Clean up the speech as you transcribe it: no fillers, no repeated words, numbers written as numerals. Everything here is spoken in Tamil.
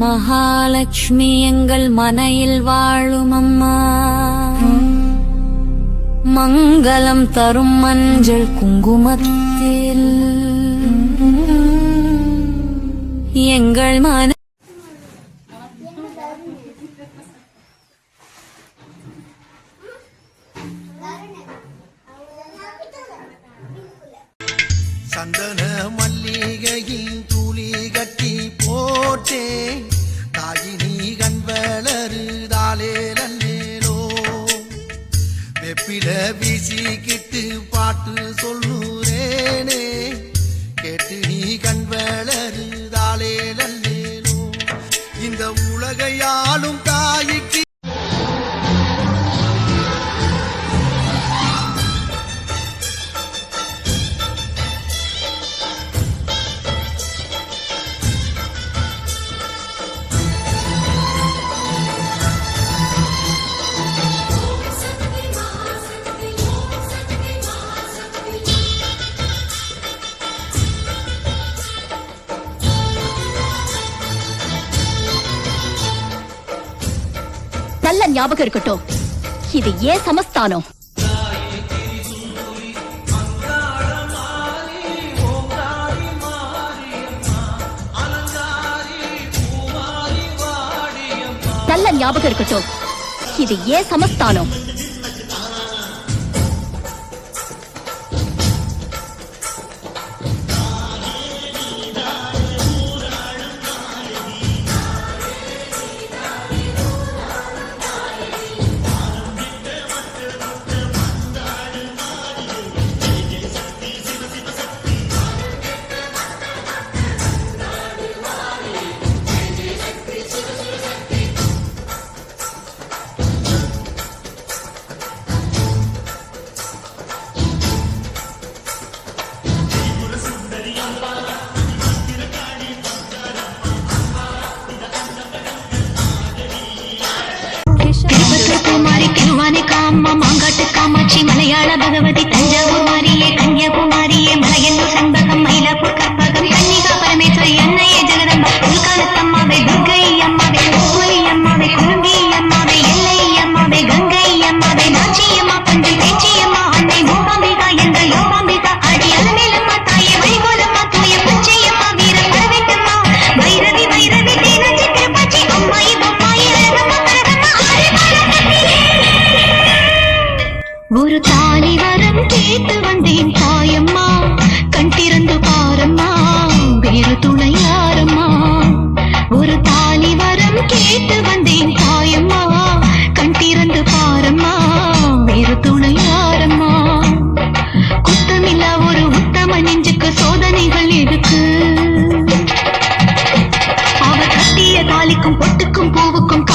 மகாலட்சுமி எங்கள் மனையில் வாழும் அம்மா. மங்களம் தரும் மஞ்சள் குங்குமத்தில் எங்கள் மன சந்தன மல்லிகையில் துளி கட்டி போட்டே தாயினி கண் வளருதாலே நன்னேலோ வெப்பில வீசிக்கிட்டு பாட்டு சொல்லுறேனே கேட்டு நீ கண் வளருதாலே நன்னேலோ இந்த உலகையாளும் தாய்க்கு நல்ல ஞாபகம் இருக்கட்டும், இது ஏன் சமஸ்தானம். நல்ல ஞாபகம் இருக்கட்டும், இது ஏன் சமஸ்தானம். மாங்காட்டு காமாட்சி மலையாள பகவதி தஞ்சாவூர் மாரியே கன்னியாகுமாரியே மலையன்னு சண்பகம் மயிலாப்பூர் கற்பகம் கன்னிகா பரமேஸ்வரி அன்னையே ஜெகதம்பா உள்காலத்தம்மாவே துர்கை அம்மாவே கோய் அம்மாவே குரும்பி அம்மாவே எல்லை அம்மாவே கங்கை அம்மாவே நாச்சியம்மா பஞ்சு பேச்சியம்மா அன்னை மூகாம்பிகா என்ற யோகாம்பிகா அடி அலமேலம்மா தாயே வைகோலம்மா தூய பச்சையம்மா வீர பரவேட்டம்மா வைரவி வைரவி தேனஞ்சி திருப்பாச்சி அம்மாயி பொம்மாயி அழகம்மா பரகம்மா ஒரு தாலி வரம் கேட்டு வந்தேன் தாயம்மா கண் திறந்து பாரம்மா வேறு துணை யாரம்மா. ஒரு தாலி வரம் கேட்டு வந்தேன் தாயம்மா கண் திறந்து பாரம்மா வேறு துணை யாரம்மா. குத்தமில்லா ஒரு உத்தம நெஞ்சுக்கு சோதனைகள் எதுக்கு, அவர் கட்டிய தாலிக்கும் பொட்டுக்கும் பூவுக்கும்